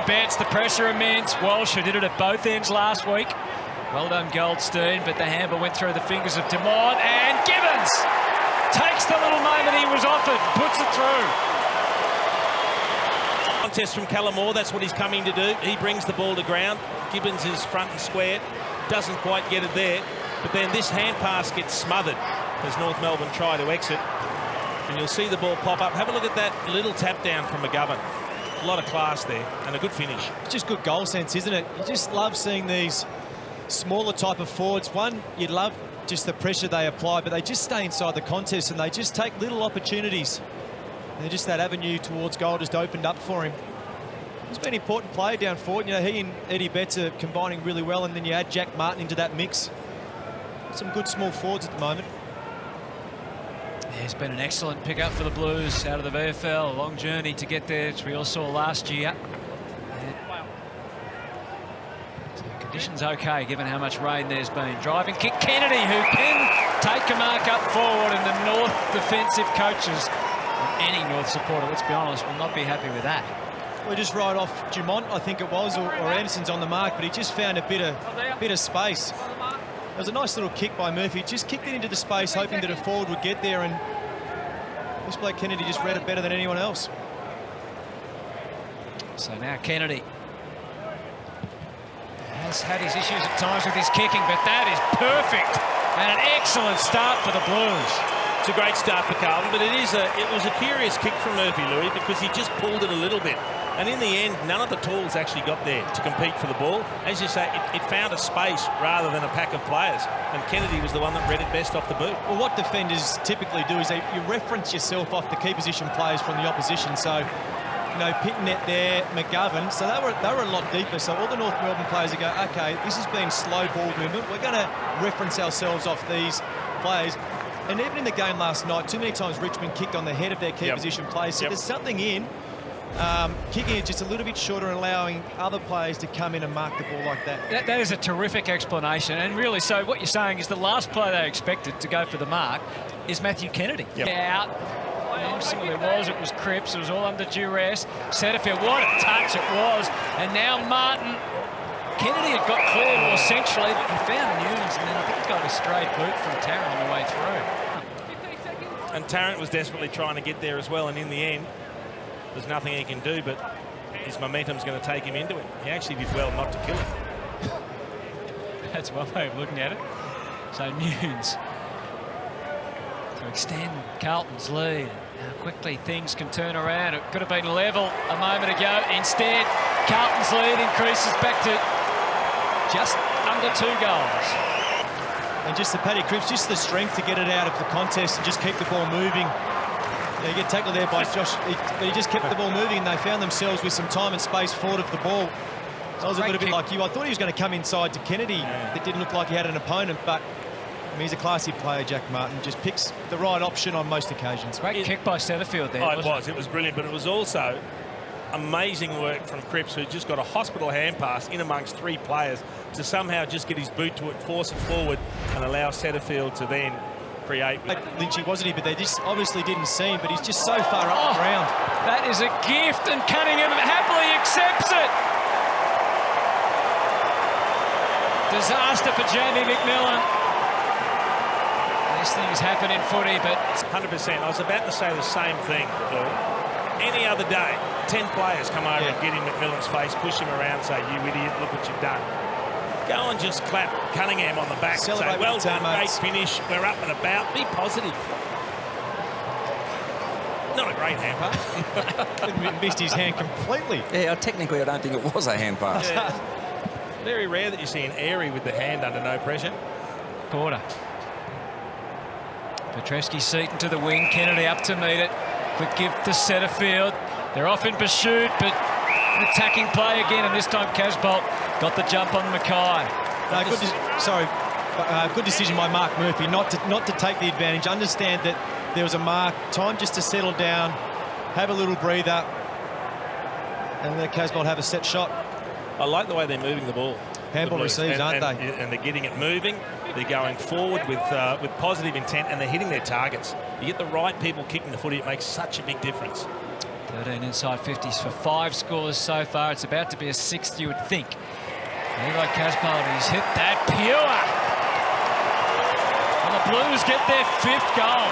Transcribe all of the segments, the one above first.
bets, the pressure immense. Walsh, who did it at both ends last week. Well done, Goldstein, but the handball went through the fingers of Dumont, and Gibbons takes the little moment he was offered, puts it through. Contest from Callamore, that's what he's coming to do. He brings the ball to ground. Gibbons is front and square, doesn't quite get it there, but then this hand pass gets smothered as North Melbourne try to exit. And you'll see the ball pop up. Have a look at that little tap down from McGovern. A lot of class there and a good finish. It's just good goal sense, isn't it? You just love seeing these smaller type of forwards. One, you'd love just the pressure they apply, but they just stay inside the contest and they just take little opportunities. And just that avenue towards goal just opened up for him. He's been an important player down forward. You know, he and Eddie Betts are combining really well, and then you add Jack Martin into that mix. Some good small forwards at the moment. It's been an excellent pick-up for the Blues out of the VFL. A long journey to get there, which we all saw last year. So conditions okay, given how much rain there's been. Driving kick, Kennedy, who can take a mark up forward, and the North defensive coaches, any North supporter, let's be honest, will not be happy with that. We're just right off Dumont, I think it was, or Anderson's on the mark, but he just found a bit of space. It was a nice little kick by Murphy. Just kicked it into the space, hoping that a forward would get there, and this bloke Kennedy just read it better than anyone else. So now Kennedy has had his issues at times with his kicking, but that is perfect and an excellent start for the Blues. It's a great start for Carlton, but it was a curious kick from Murphy, Louis, because he just pulled it a little bit. And in the end, none of the tools actually got there to compete for the ball. As you say, it found a space rather than a pack of players. And Kennedy was the one that read it best off the boot. Well, what defenders typically do is you reference yourself off the key position players from the opposition. So, you know, Pitnet there, McGovern. So they were a lot deeper. So all the North Melbourne players are going, OK, this has been slow ball movement. We're going to reference ourselves off these players. And even in the game last night, too many times Richmond kicked on the head of their key position players. So there's something in kicking it just a little bit shorter and allowing other players to come in and mark the ball like that. That is a terrific explanation. And really, so what you're saying is the last player they expected to go for the mark is Matthew Kennedy. Out. It was Cripps. It was all under duress. Setterfield, what a touch it was. And now Martin. Kennedy had got clear more centrally, but he found Nunes, and then I think he got a straight boot from Tarrant on the way through. And Tarrant was desperately trying to get there as well, and in the end, there's nothing he can do, but his momentum's going to take him into it. He actually did well not to kill it. That's one way of looking at it. So Nunes to extend Carlton's lead. How quickly things can turn around. It could have been level a moment ago. Instead, Carlton's lead increases back to just under 2 goals. And just the Paddy Cripps, just the strength to get it out of the contest and just keep the ball moving. They get tackled there by Josh, but he just kept the ball moving, and they found themselves with some time and space forward of the ball. So I was a little bit like you. I thought he was going to come inside to Kennedy. It didn't look like he had an opponent, but I mean, he's a classy player, Jack Martin. Just picks the right option on most occasions. Great kick by Setterfield there. It was brilliant, but it was also amazing work from Cripps, who just got a hospital hand pass in amongst 3 players to somehow just get his boot to it, force it forward, and allow Setterfield to then create. Lynchy, wasn't he? But they just obviously didn't see him, but he's just so far up the ground. That is a gift, and Cunningham happily accepts it. Disaster for Jamie McMillan. These things happen in footy, but... 100%. I was about to say the same thing, Lou. Any other day, 10 players come over and get in McMillan's face, push him around, say, you idiot, look what you've done. Go and just clap Cunningham on the back. Celebrate, say, well done, great finish, we're up and about. Be positive. Not a great hand pass. Missed his hand completely. Yeah, technically I don't think it was a hand pass. Very rare that you see an airy with the hand under no pressure. Porter. Petrevski-Seton to the wing, Kennedy up to meet it. Quick give to Setterfield. They're off in pursuit, but an attacking play again, and this time Casbolt got the jump on Mackay. Good decision by Mark Murphy not to take the advantage. Understand that there was a mark, time just to settle down, have a little breather, and let Casbolt have a set shot. I like the way they're moving the ball. Handball receives, aren't they? And they're getting it moving. They're going forward with positive intent, and they're hitting their targets. You get the right people kicking the footy, it makes such a big difference. 13 inside 50s for 5 scores so far. It's about to be a 6th, you would think. Levi Casbold, he's hit that pure. And the Blues get their 5th goal.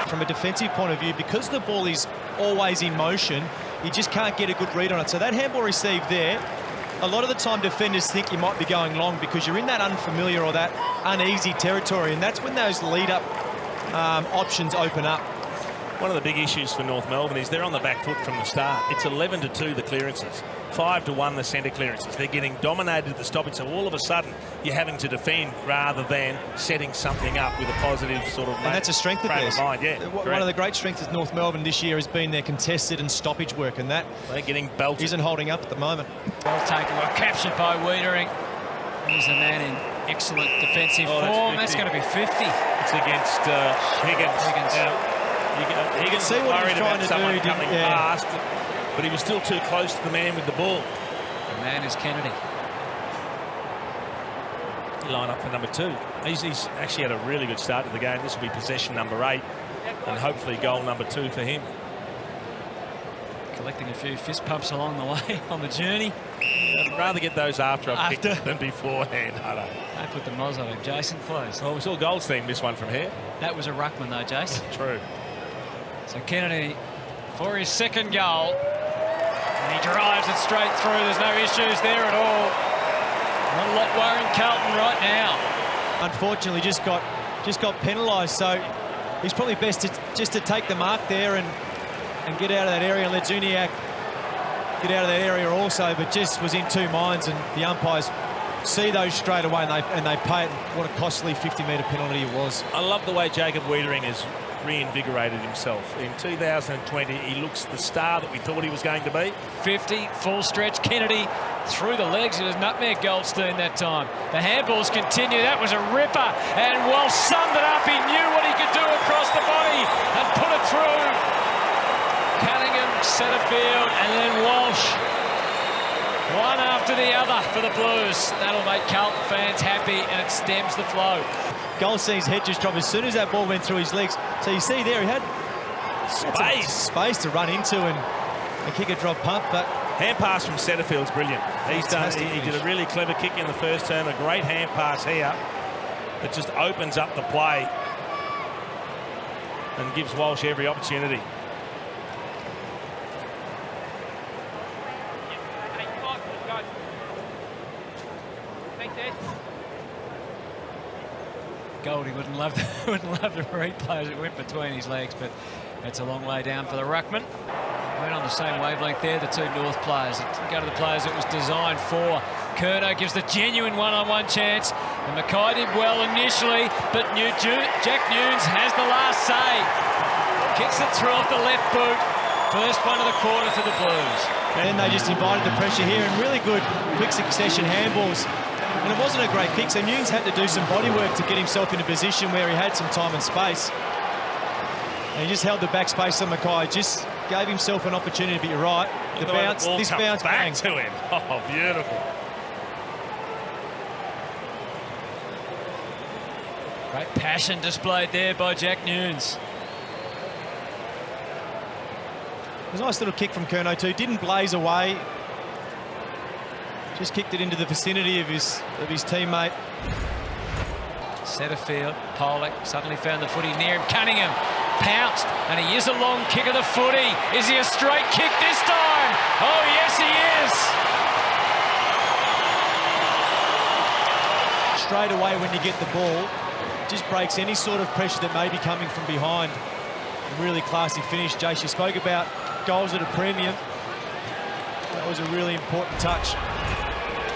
From a defensive point of view, because the ball is always in motion, you just can't get a good read on it. So that handball received there, a lot of the time defenders think you might be going long because you're in that unfamiliar or that uneasy territory, and that's when those lead-up options open up. One of the big issues for North Melbourne is they're on the back foot from the start. It's 11-2 the clearances, 5-1 the centre clearances. They're getting dominated at the stoppage, so all of a sudden you're having to defend rather than setting something up with a positive sort of. And that's a strength of theirs. Yeah, one of the great strengths of North Melbourne this year has been their contested and stoppage work, and that they're getting belted. Isn't holding up at the moment. Well taken, well captured by Wiedering. He's a man in excellent defensive form. That's going to be 50. It's against Higgins. Yeah. Higgins see what worried he's trying about to someone do, coming past, but he was still too close to the man with the ball. The man is Kennedy. Line up for number 2. He's actually had a really good start to the game. This will be possession number 8, and hopefully goal number 2 for him. Collecting a few fist pumps along the way on the journey. I'd rather get those after I've kicked than beforehand. Don't put the moz on him, Jason, please. Well, we saw Goldstein miss one from here. That was a ruckman though, Jason. True. So Kennedy for his 2nd goal. And he drives it straight through. There's no issues there at all. Not a lot worrying Carlton right now. Unfortunately, just got penalised. So he's probably best just to take the mark there and get out of that area and let Zuniac get out of that area also, but just was in 2 minds, and the umpires see those straight away and they pay it. What a costly 50-metre penalty it was. I love the way Jacob Wiedering has reinvigorated himself. In 2020, he looks the star that we thought he was going to be. 50, full stretch. Kennedy through the legs. It was nutmeg Goldstein that time. The handballs continue. That was a ripper, and Walsh summed it up. He knew what he could do across the body and put it through. Cunningham, centre field, and then Walsh. One after the other for the Blues. That'll make Carlton fans happy, and it stems the flow. Goldstein's head just dropped as soon as that ball went through his legs. So you see there, he had space to run into and kick a drop punt, but hand pass from Setterfield's brilliant. He did a really clever kick in the first term, a great hand pass here that just opens up the play and gives Walsh every opportunity. Goldie wouldn't love the replay as it went between his legs, but it's a long way down for the ruckman. Went on the same wavelength there, the 2 North players. Go to the players it was designed for. Curnow gives the genuine one-on-one chance, and Mackay did well initially, but Jack Nunes has the last say. Kicks it through off the left boot. First one of the quarter to the Blues. And they just invited the pressure here, and really good quick succession handballs. And it wasn't a great kick, so Nunes had to do some body work to get himself in a position where he had some time and space. And he just held the back space on Mackay, just gave himself an opportunity, but you're right. This bounce back to him. Oh, beautiful. Great passion displayed there by Jack Nunes. It was a nice little kick from Curnow too. Didn't blaze away. Just kicked it into the vicinity of his teammate. Setterfield, Pollock suddenly found the footy near him. Cunningham pounced, and he is a long kick of the footy. Is he a straight kick this time? Oh, yes, he is. Straight away when you get the ball, just breaks any sort of pressure that may be coming from behind. Really classy finish. Jace, you spoke about goals at a premium. That was a really important touch.